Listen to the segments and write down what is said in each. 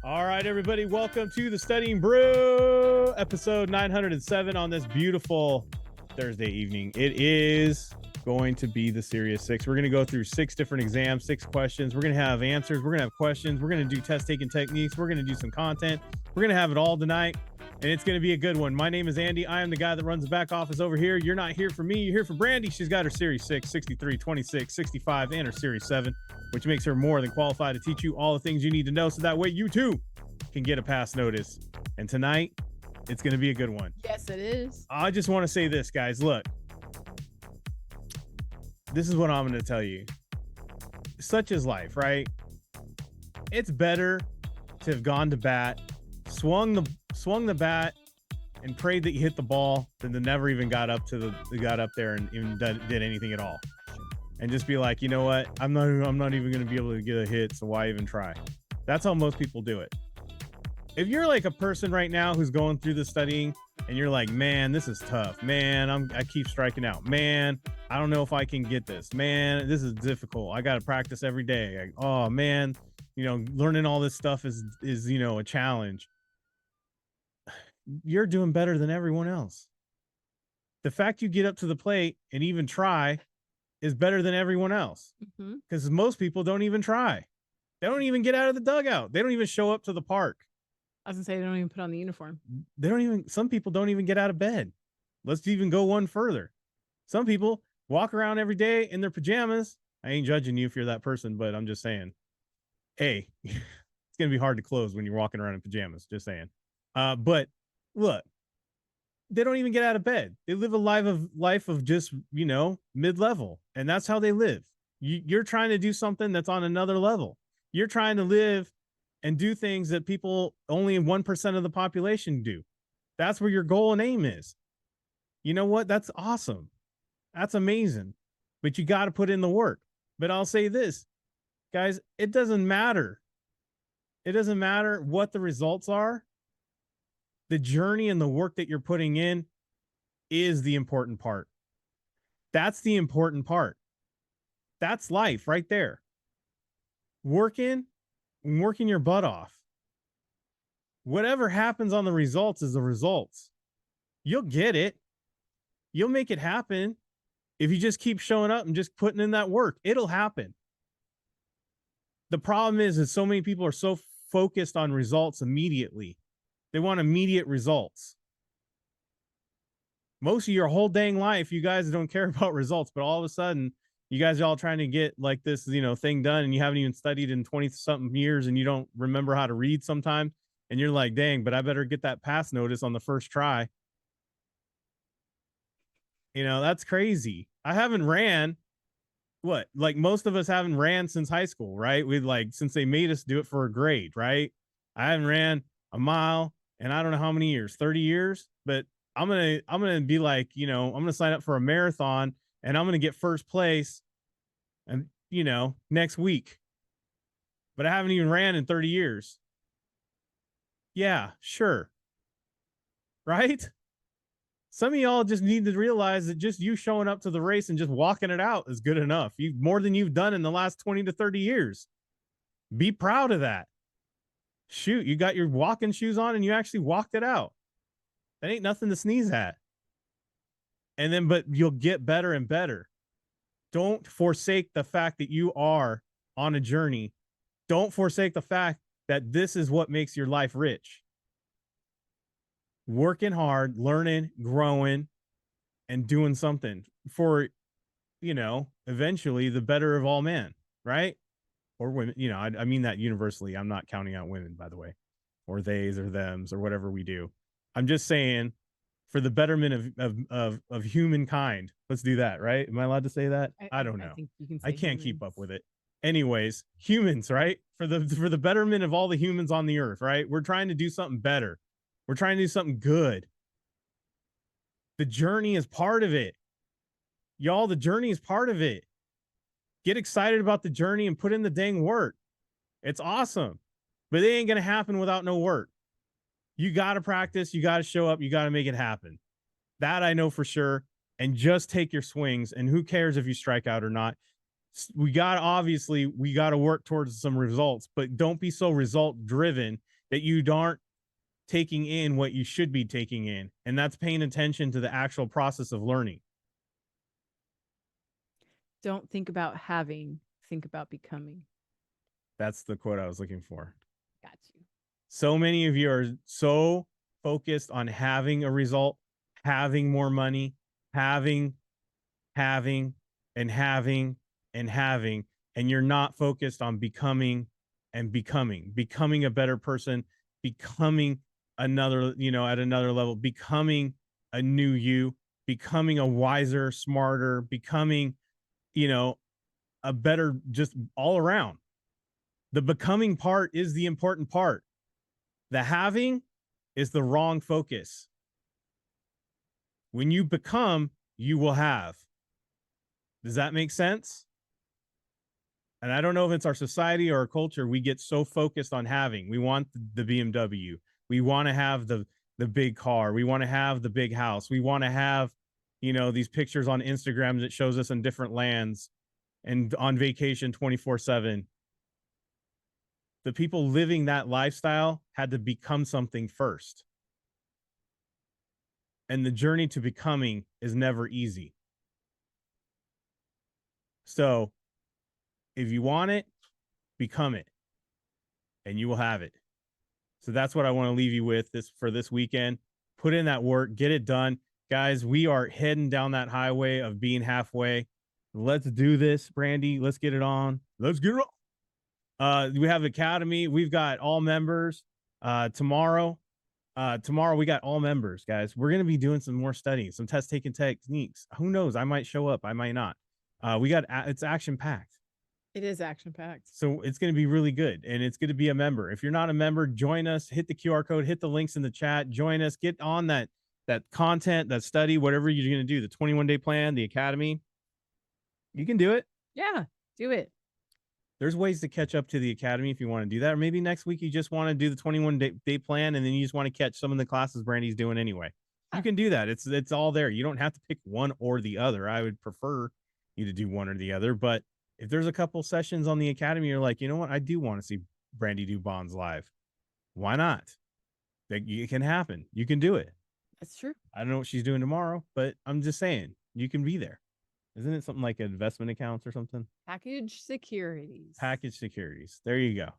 All right, everybody, welcome to the Studying Brew, episode 907 on this beautiful Thursday evening. It is going to be the Serious Six. We're going to go through 6 different exams, 6 questions. We're going to have answers. We're going to have questions. We're going to do test-taking techniques. We're going to do some content. We're going to have it all tonight, and it's going to be a good one. My name is Andy. I am the guy that runs the back office over here. You're not here for me. You're here for Brandy. She's got her Series 6, 63, 26, 65, and her Series 7, which makes her more than qualified to teach you all the things you need to know so that way you too can get a pass notice. And tonight, it's going to be a good one. Yes, it is. I just want to say this, guys. Look, this is what I'm going to tell you. Such is life, right? It's better to have gone to bat, swung the bat, and prayed that you hit the ball than to never even got up there and even did anything at all. And just be like, you know what? I'm not even going to be able to get a hit, so why even try? That's how most people do it. If you're like a person right now who's going through the studying and you're like, man, this is tough. Man, I keep striking out. Man, I don't know if I can get this. Man, this is difficult. I got to practice every day. Oh man, learning all this stuff is a challenge. You're doing better than everyone else. The fact you get up to the plate and even try is better than everyone else, because most people don't even try. They don't even get out of the dugout. They don't even show up to the park. I was gonna say they don't even put on the uniform. Some people don't even get out of bed. Let's even go one further. Some people walk around every day in their pajamas. I ain't judging you if you're that person, but I'm just saying, hey, it's going to be hard to close when you're walking around in pajamas. Just saying. But look, they don't even get out of bed. They live a life of just, mid-level. And that's how they live. You're trying to do something that's on another level. You're trying to live and do things that only 1% of the population do. That's where your goal and aim is. You know what? That's awesome. That's amazing. But you got to put in the work. But I'll say this, guys, it doesn't matter. It doesn't matter what the results are. The journey and the work that you're putting in is the important part. That's the important part. That's life right there. Working your butt off. Whatever happens on the results is the results. You'll get it. You'll make it happen if you just keep showing up and just putting in that work. It'll happen. The problem is that so many people are so focused on results immediately. They want immediate results. Most of your whole dang life, you guys don't care about results, but all of a sudden, you guys are all trying to get like this, thing done, and you haven't even studied in 20-something years, and you don't remember how to read sometimes, and you're like, dang, but I better get that pass notice on the first try. That's crazy. I haven't ran, most of us haven't ran since high school, right? Since they made us do it for a grade, right? I haven't ran a mile, and I don't know how many years, 30 years, but I'm going to be like, I'm going to sign up for a marathon, and I'm going to get first place and, next week. But I haven't even ran in 30 years. Yeah, sure. Right? Some of y'all just need to realize that just you showing up to the race and just walking it out is good enough. More than you've done in the last 20 to 30 years. Be proud of that. Shoot, you got your walking shoes on and you actually walked it out. That ain't nothing to sneeze at. But you'll get better and better. Don't forsake the fact that you are on a journey. Don't forsake the fact that this is what makes your life rich. Working hard, learning, growing, and doing something for, eventually the better of all men, right? Or women, I mean that universally. I'm not counting out women, by the way, or theys or thems or whatever we do. I'm just saying, for the betterment of humankind. Let's do that, right? Am I allowed to say that? I don't know. I can't keep up with it. Anyways, humans, right? For the betterment of all the humans on the earth, right? We're trying to do something better. We're trying to do something good. The journey is part of it. Y'all, the journey is part of it. Get excited about the journey and put in the dang work. It's awesome. But it ain't going to happen without no work. You got to practice. You got to show up. You got to make it happen. That I know for sure. And just take your swings. And who cares if you strike out or not? We got to work towards some results, but don't be so result driven that you aren't taking in what you should be taking in. And that's paying attention to the actual process of learning. Don't think about having, think about becoming. That's the quote I was looking for. Got you. So many of you are so focused on having a result, having more money, having, and having, and you're not focused on becoming a better person, becoming another, at another level, becoming a new you, becoming a wiser, smarter, becoming, a better, just all around. The becoming part is the important part. The having is the wrong focus. When you become, you will have. Does that make sense? And I don't know if it's our society or our culture. We get so focused on having. We want the BMW. We want to have the big car. We want to have the big house. We want to have, these pictures on Instagram that shows us in different lands and on vacation 24/7. The people living that lifestyle had to become something first. And the journey to becoming is never easy. So if you want it, become it, and you will have it. So that's what I want to leave you with for this weekend. Put in that work, get it done. Guys, we are heading down that highway of being halfway. Let's do this, Brandy. Let's get it on. Let's get it on. We have Academy. We've got all members. Tomorrow we got all members, guys. We're going to be doing some more studying, some test taking techniques. Who knows? I might show up. I might not. It's action packed. It is action packed. So it's going to be really good. And it's going to be a member. If you're not a member, join us, hit the QR code, hit the links in the chat, join us, get on that content, that study, whatever you're going to do, the 21-day plan, the Academy. You can do it. Yeah, do it. There's ways to catch up to the Academy if you want to do that. Or maybe next week you just want to do the 21-day plan and then you just want to catch some of the classes Brandy's doing anyway. You can do that. It's all there. You don't have to pick one or the other. I would prefer you to do one or the other. But if there's a couple sessions on the Academy, you're like, you know what? I do want to see Brandy do bonds live. Why not? It can happen. You can do it. That's true. I don't know what she's doing tomorrow, but I'm just saying you can be there. Isn't it something like investment accounts or something? Package securities. Package securities. There you go.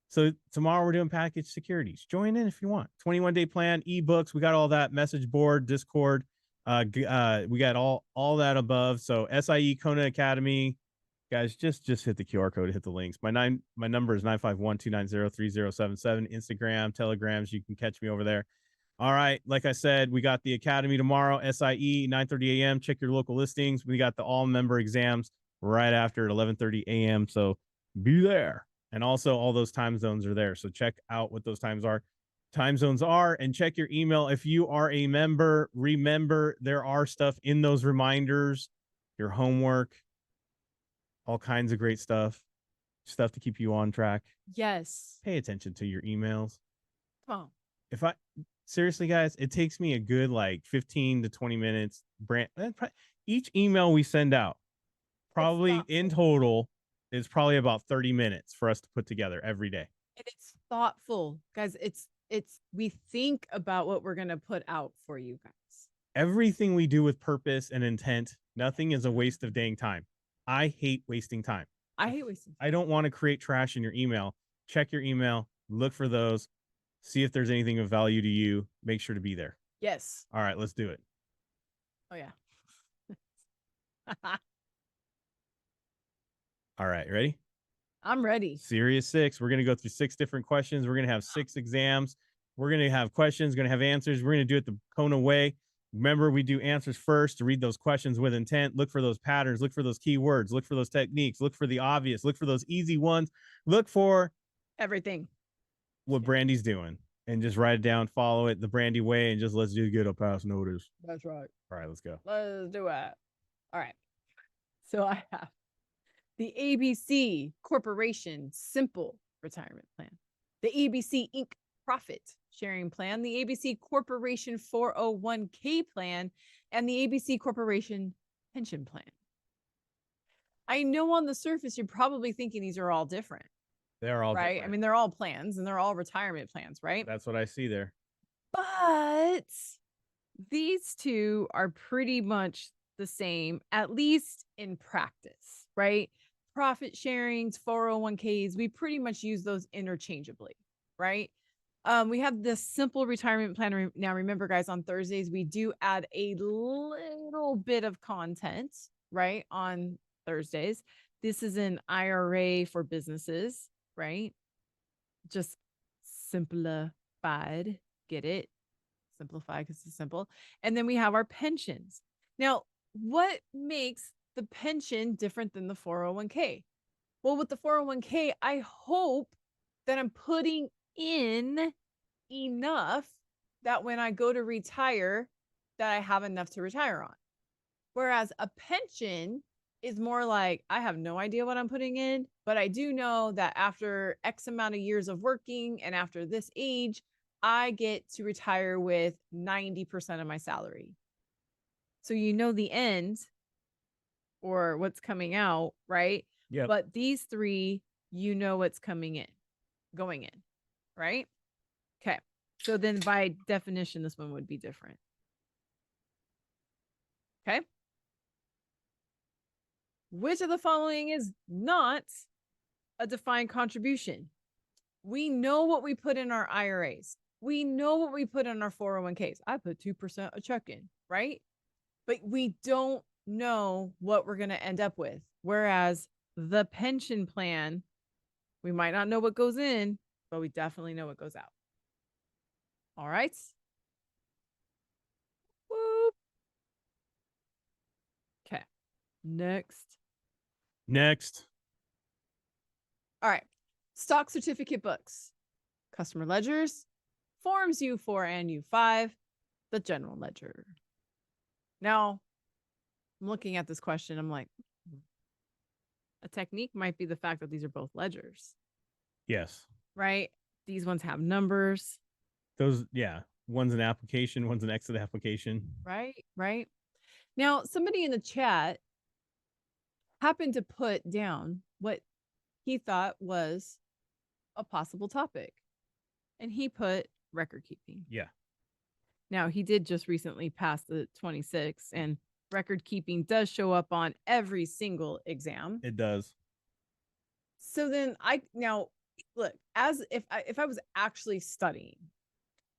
So tomorrow we're doing package securities. Join in if you want. 21-day plan, ebooks. We got all that, message board, Discord. We got all that above. So SIE Kona Academy. Guys, just hit the QR code, hit the links. My number is 951-290-3077. Instagram, Telegrams. You can catch me over there. All right. Like I said, we got the Academy tomorrow, SIE, 9:30 a.m. Check your local listings. We got the all member exams right after at 11:30 a.m. So be there. And also all those time zones are there. So check out what those time zones are, and check your email. If you are a member, remember there are stuff in those reminders, your homework, all kinds of great stuff to keep you on track. Yes. Pay attention to your emails. Come on. Seriously, guys, it takes me a good 15 to 20 minutes. Each email we send out, probably in total, is probably about 30 minutes for us to put together every day. And it's thoughtful, guys. We think about what we're going to put out for you guys. Everything we do with purpose and intent, nothing is a waste of dang time. I hate wasting time. I don't want to create trash in your email. Check your email, look for those, see if there's anything of value to you. Make sure to be there. Yes. All right, let's do it. Oh, yeah. All right, ready? I'm ready. Series 6. We're going to go through 6 different questions. We're going to have 6 exams. We're going to have questions, going to have answers. We're going to do it the Kona way. Remember, we do answers first to read those questions with intent. Look for those patterns. Look for those keywords. Look for those techniques. Look for the obvious. Look for those easy ones. Look for everything. What Brandy's doing. And just write it down, follow it the Brandy way, and just let's do get a pass notice. That's right. All right, let's go. Let's do it. All right. So I have the ABC Corporation Simple Retirement Plan, the ABC Inc. Profit Sharing Plan, the ABC Corporation 401k Plan, and the ABC Corporation Pension Plan. I know on the surface, you're probably thinking these are all different. They're all right? I different. mean, they're all plans and they're all retirement plans, right? That's what I see there. But these two are pretty much the same, at least in practice, right? Profit sharings, 401ks, we pretty much use those interchangeably, right? We have this simple retirement plan. Now, remember, guys, on Thursdays, we do add a little bit of content, right? On Thursdays. This is an IRA for businesses, right? Just simplified. Get it? Simplify because it's simple. And then we have our pensions. Now, what makes the pension different than the 401k? Well, with the 401k, I hope that I'm putting in enough that when I go to retire, that I have enough to retire on. Whereas a pension is more like, I have no idea what I'm putting in, but I do know that after X amount of years of working and after this age, I get to retire with 90% of my salary. So you know the end or what's coming out, right? Yeah. But these three, you know what's coming in, going in, right? Okay. So then by definition, this one would be different. Okay. Which of the following is not a defined contribution? We know what we put in our IRAs. We know what we put in our 401ks. I put 2% a check in, right? But we don't know what we're going to end up with. Whereas the pension plan, we might not know what goes in, but we definitely know what goes out. All right. Whoop. Okay. Next. All right. Stock certificate books, customer ledgers, forms U4 and U5, the general ledger. Now, I'm looking at this question. I'm like, a technique might be the fact that these are both ledgers, Yes. right? These ones have numbers. Those, yeah. One's an application, one's an exit application. Right, right. Now, somebody in the chat happened to put down what he thought was a possible topic, and he put record keeping. Yeah. Now, he did just recently pass the 26, and record keeping does show up on every single exam. It does. So then now look, as if I was actually studying,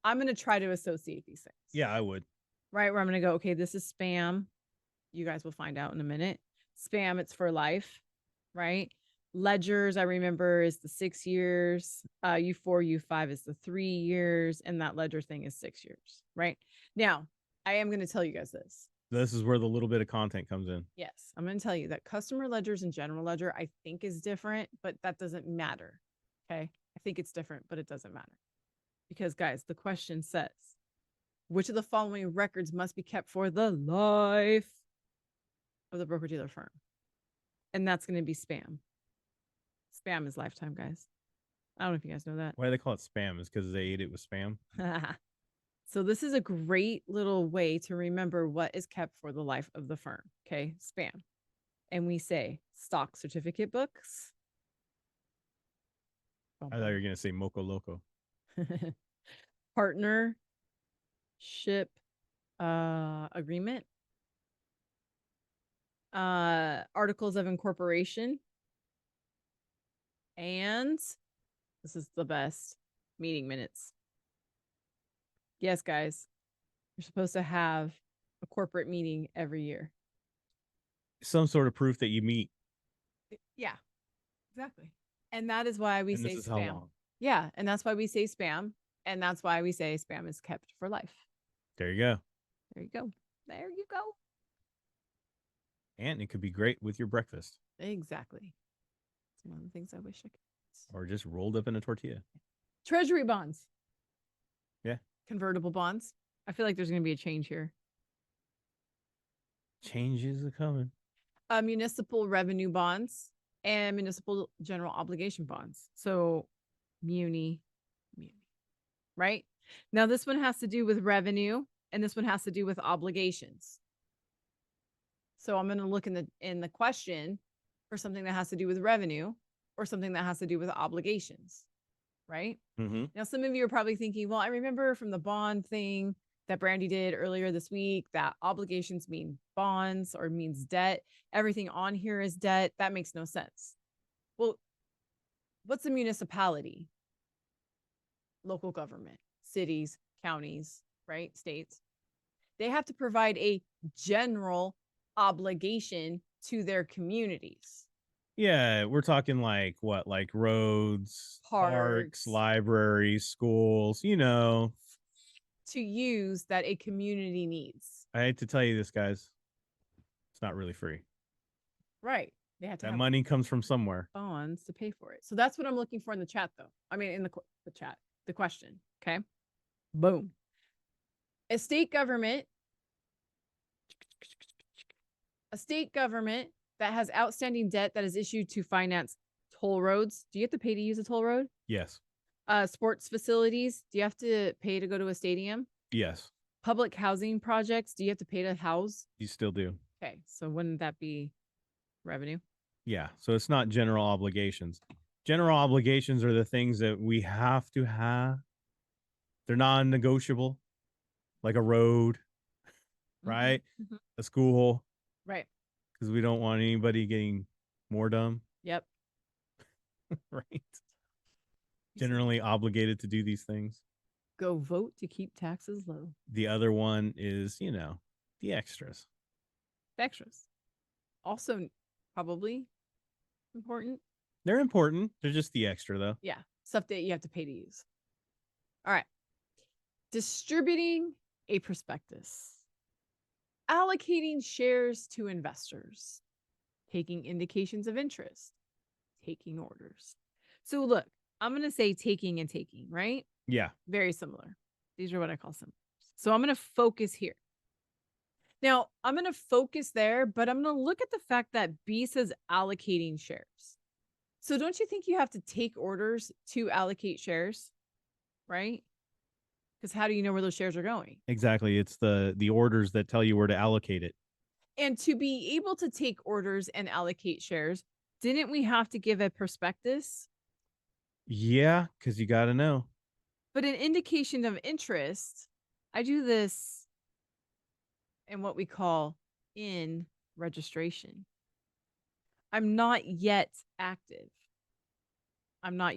I'm going to try to associate these things. Yeah, I would. Right, where I'm going to go, okay, this is spam. You guys will find out in a minute. Spam, it's for life, right? Ledgers, I remember, is the 6 years. U4, U5 is the 3 years. And that ledger thing is 6 years, right? Now, I am going to tell you guys this. This is where the little bit of content comes in. Yes, I'm going to tell you that customer ledgers and general ledger, I think, is different, but that doesn't matter. Okay. I think it's different, but it doesn't matter. Because, guys, the question says, which of the following records must be kept for the life of the broker dealer firm? And that's going to be spam. Spam is lifetime, guys. I don't know if you guys know that. Why do they call it spam? Is because they ate it with spam? So this is a great little way to remember what is kept for the life of the firm. Okay, spam. And we say stock certificate books. I thought you were going to say Moco Loco. Partnership agreement. Articles of incorporation. And this is the best, meeting minutes. Yes, guys, you're supposed to have a corporate meeting every year. Some sort of proof that you meet. Yeah, exactly. And that is why we say spam. How long. Yeah, and that's why we say spam. And that's why we say spam is kept for life. There you go. There you go. There you go. And it could be great with your breakfast. Exactly. It's one of the things I wish I could. Or just rolled up in a tortilla. Treasury bonds. Yeah. Convertible bonds. I feel like there's going to be a change here. Changes are coming. Municipal revenue bonds and municipal general obligation bonds. So muni, right? Now this one has to do with revenue and this one has to do with obligations. So I'm going to look in the question for something that has to do with revenue or something that has to do with obligations, right? Mm-hmm. Now, some of you are probably thinking, well, I remember from the bond thing that Brandy did earlier this week that obligations mean bonds or means debt. Everything on here is debt. That makes no sense. Well, what's a municipality? Local government, cities, counties, right? States. They have to provide a general obligation to their communities. Yeah, we're talking like what, like roads, parks, Parks. libraries, schools, To use that a community needs. I hate to tell you this, guys. It's not really free. Right. They have to That have money comes from somewhere. bonds to pay for it. So that's what I'm looking for in the chat, though. I mean, in the chat, the question. Okay. Boom. A state government that has outstanding debt that is issued to finance toll roads. Do you have to pay to use a toll road? Yes. Sports facilities. Do you have to pay to go to a stadium? Yes. Public housing projects. Do you have to pay to house? You still do. Okay. So wouldn't that be revenue? Yeah. So it's not general obligations. General obligations are the things that we have to have. They're non-negotiable, like a road, right? Mm-hmm. A school, Right. because we don't want anybody getting more dumb. Yep. Right. Generally obligated to do these things. Go vote to keep taxes low. The other one is, the extras. Extras. Also, probably important. They're important. They're just the extra, though. Yeah. Stuff that you have to pay to use. All right. Distributing a prospectus. Allocating shares to investors. Taking indications of interest. Taking orders. So look, I'm going to say taking and taking, right? Yeah. Very similar. These are what I call symbols. So I'm going to focus here. Now, I'm going to focus there, but I'm going to look at the fact that B says allocating shares. So don't you think you have to take orders to allocate shares, right? Because how do you know where those shares are going? Exactly. It's the orders that tell you where to allocate it. And to be able to take orders and allocate shares, didn't we have to give a prospectus? Yeah, because you got to know. But an indication of interest, I do this in what we call in registration. I'm not yet active. I'm not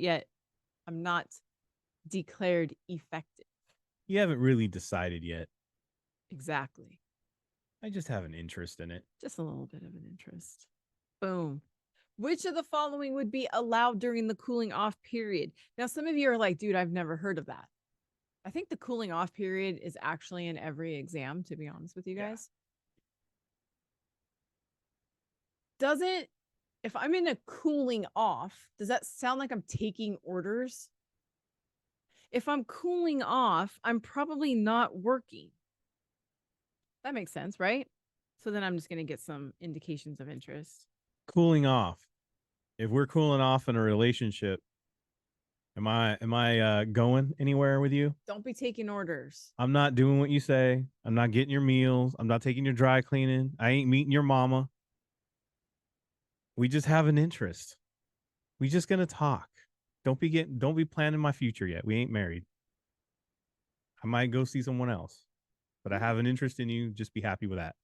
declared effective. You haven't really decided yet. Exactly. I just have an interest in it. Just a little bit of an interest. Boom. Which of the following would be allowed during the cooling off period? Now, some of you are like, dude, I've never heard of that. I think the cooling off period is actually in every exam, to be honest with you guys. If I'm in a cooling off, does that sound like I'm taking orders? If I'm cooling off, I'm probably not working. That makes sense, right? So then I'm just going to get some indications of interest. Cooling off. If we're cooling off in a relationship, am I going anywhere with you? Don't be taking orders. I'm not doing what you say. I'm not getting your meals. I'm not taking your dry cleaning. I ain't meeting your mama. We just have an interest. We just gonna talk. Don't be planning my future yet. We ain't married. I might go see someone else, but I have an interest in you. Just be happy with that.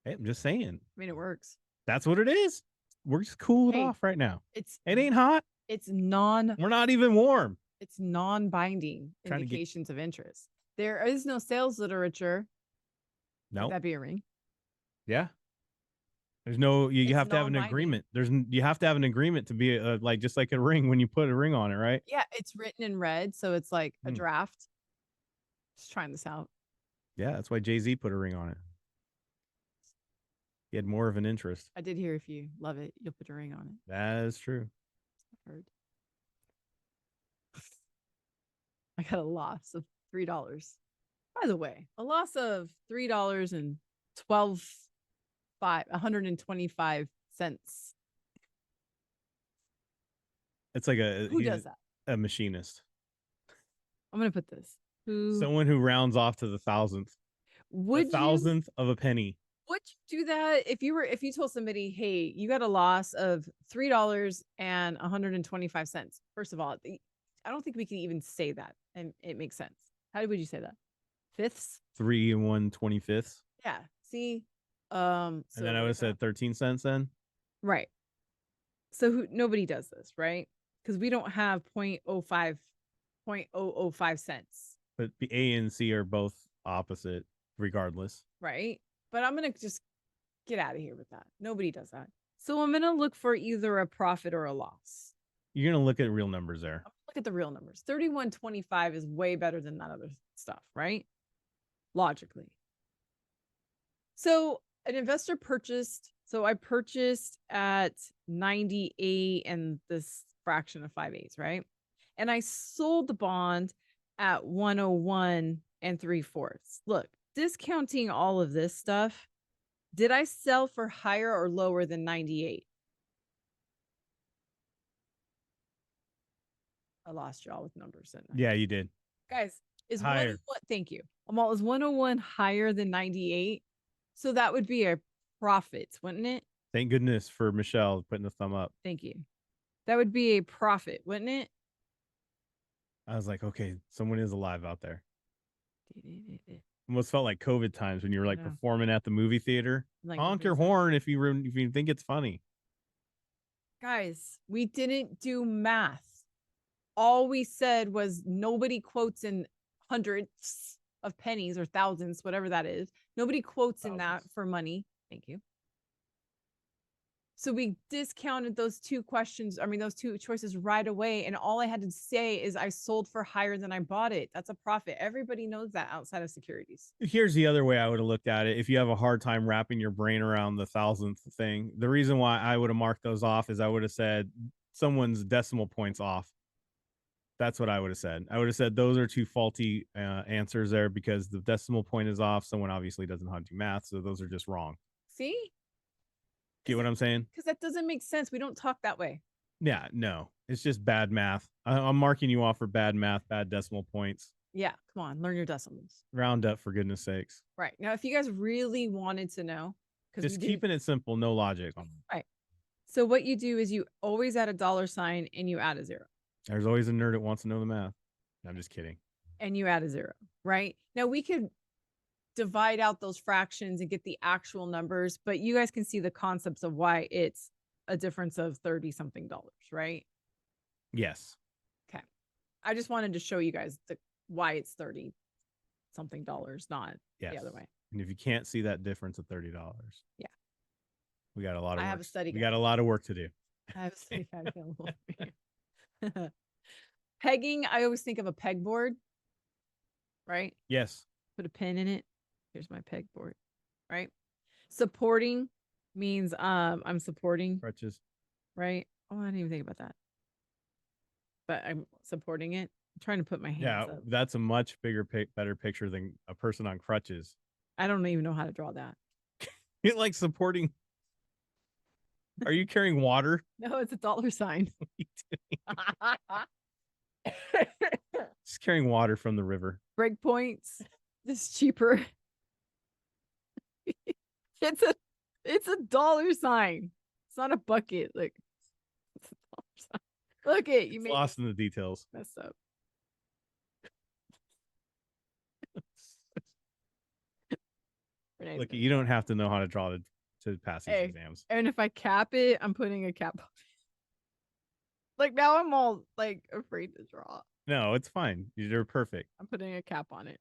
Hey, I'm just saying. I mean, it works. That's what it is. We're just cooled off right now. It ain't hot. It's We're not even warm. It's non-binding indications of interest. There is no sales literature. No. Would that be a ring? Yeah. There's no. You have to have an agreement. You have to have an agreement to be like just like a ring when you put a ring on it, right? Yeah, it's written in red, so it's like a draft. Just trying this out. Yeah, that's why Jay-Z put a ring on it. He had more of an interest. I did hear if you love it, you'll put a ring on it. That is true. I've heard. I got a loss of $3. By the way, a loss of $125. It's like who does that? A machinist. I'm gonna put this. Someone who rounds off to the thousandth. Of a penny. Which you do that if you told somebody, hey, you got a loss of $3.125? First of all, I don't think we can even say that and it makes sense. How would you say that? Fifths? 3 and 1/25. Yeah. See? And then I would have said 13 cents then. Right. So nobody does this, right? Because we don't have 0.05 cents. But the A and C are both opposite regardless. Right. But I'm going to just get out of here with that. Nobody does that. So I'm going to look for either a profit or a loss. You're going to look at real numbers there. Look at the real numbers. 31.25 is way better than that other stuff, right? Logically. So an investor purchased, so I purchased at 98 and this fraction of 5/8, right? And I sold the bond at 101 3/4. Look, discounting all of this stuff, did I sell for higher or lower than 98? I lost y'all with numbers. Yeah, you did. Guys, is higher. 101, thank you. Amal, is 101 higher than 98? So that would be a profit, wouldn't it? Thank goodness for Michelle putting a thumb up. Thank you. That would be a profit, wouldn't it? I was like, okay, someone is alive out there. Almost felt like COVID times when you were like performing at the movie theater. Like, honk your horn if you think it's funny. Guys, we didn't do math. All we said was nobody quotes in hundreds of pennies or thousands, whatever that is. Nobody quotes in that for money. Thank you. So we discounted those two choices right away. And all I had to say is I sold for higher than I bought it. That's a profit. Everybody knows that outside of securities. Here's the other way I would have looked at it. If you have a hard time wrapping your brain around the thousandth thing, the reason why I would have marked those off is I would have said someone's decimal points off. That's what I would have said. I would have said those are two faulty answers there because the decimal point is off. Someone obviously doesn't know how to do math, so those are just wrong. See? Get what I'm saying? Because that doesn't make sense. We don't talk that way. Yeah, no. It's just bad math. I'm marking you off for bad math, bad decimal points. Yeah, come on. Learn your decimals. Round up, for goodness sakes. Right. Now, if you guys really wanted to know. Just keeping it simple, no logic. Right. So what you do is you always add a $sign and you add a 0. There's always a nerd that wants to know the math. I'm just kidding. And you add a 0, right? Now we could divide out those fractions and get the actual numbers, but you guys can see the concepts of why it's a difference of 30 something dollars, right? Yes. Okay. I just wanted to show you guys why it's 30 something dollars, not the other way. And if you can't see that difference of $30, yeah, we got a lot of work. I have a study. We got a lot of work to do. I have a study guide available for you. Pegging, I always think of a pegboard, right? Yes. Put a pin in it. Here's my pegboard, right? Supporting means I'm supporting crutches, right? Oh, I didn't even think about that, but I'm supporting it. I'm trying to put my hands up. That's a much bigger, better picture than a person on crutches. I don't even know how to draw that. It like supporting. Are you carrying water? No, it's a $sign. Just carrying water from the river. Break points. This is cheaper. It's a $sign. It's not a bucket. Like it's a $sign. Look it. You made lost in the details. Messed up. Look, you don't have to know how to draw to pass these exams. And if I cap it, I'm putting a cap on it. Like now I'm all like afraid to draw. No, it's fine. You're perfect. I'm putting a cap on it.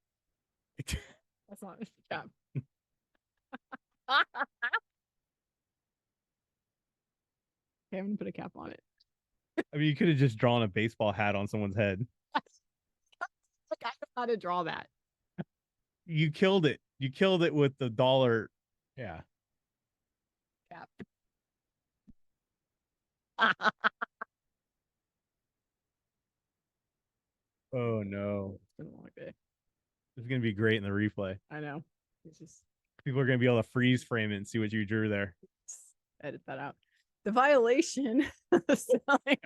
That's not a cap. Okay, I'm gonna put a cap on it. I mean, you could have just drawn a baseball hat on someone's head. Like I know how to draw that. You killed it. You killed it with the $. Yeah. Cap. Oh no. It's been a long day. It's gonna be great in the replay. I know. It's just people are gonna be able to freeze frame it and see what you drew there. Just edit that out. The violation of selling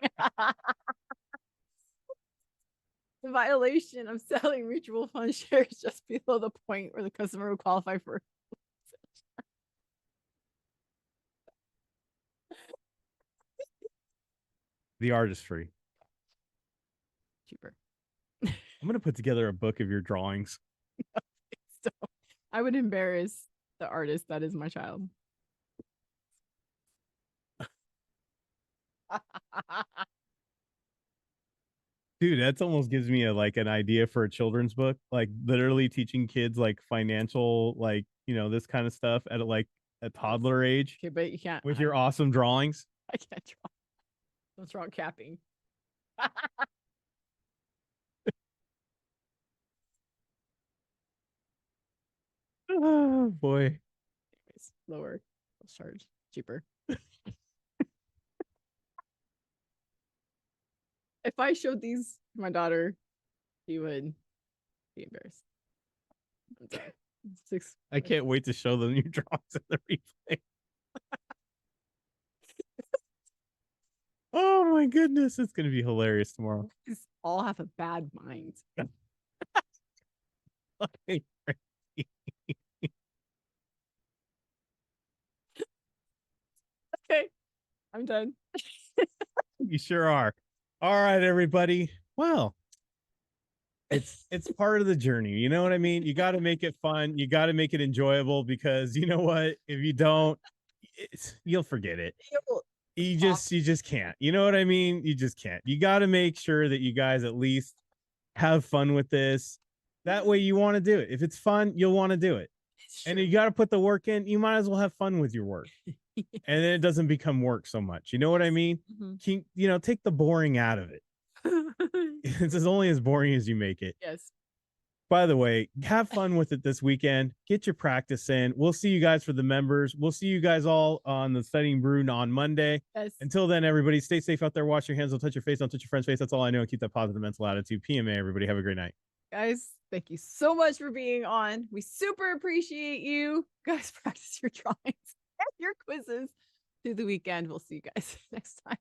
the violation of selling mutual fund shares just below the point where the customer will qualify for The artistry. Cheaper. I'm gonna put together a book of your drawings. So I would embarrass the artist that is my child. Dude, that's almost gives me an idea for a children's book, like literally teaching kids like financial, like, this kind of stuff at a toddler age Okay, but you can't with your awesome drawings. I can't draw. What's wrong capping? Oh boy. Anyways, lower. Let's charge cheaper. If I showed these to my daughter, she would be embarrassed. I'm sorry. I can't wait to show them your drawings in the replay. Oh my goodness, it's gonna be hilarious tomorrow. These all have a bad mind. Okay, I'm done. You sure are. All right, everybody. Well, it's part of the journey. You know what I mean? You got to make it fun. You got to make it enjoyable, because you know what? If you don't, you'll forget it. You just can't. You know what I mean? You just can't. You got to make sure that you guys at least have fun with this. That way you want to do it. If it's fun, you'll want to do it. And you got to put the work in. You might as well have fun with your work. And then it doesn't become work so much. You know what I mean? Mm-hmm. Take the boring out of it. It's only as boring as you make it. Yes. By the way, have fun with it this weekend. Get your practice in. We'll see you guys for the members. We'll see you guys all on the Studying Brew on Monday. Yes. Until then, everybody, stay safe out there. Wash your hands. Don't touch your face. Don't touch your friend's face. That's all I know. And keep that positive mental attitude. PMA, everybody. Have a great night. Guys, thank you so much for being on. We super appreciate you. Guys, practice your drawings and your quizzes through the weekend. We'll see you guys next time.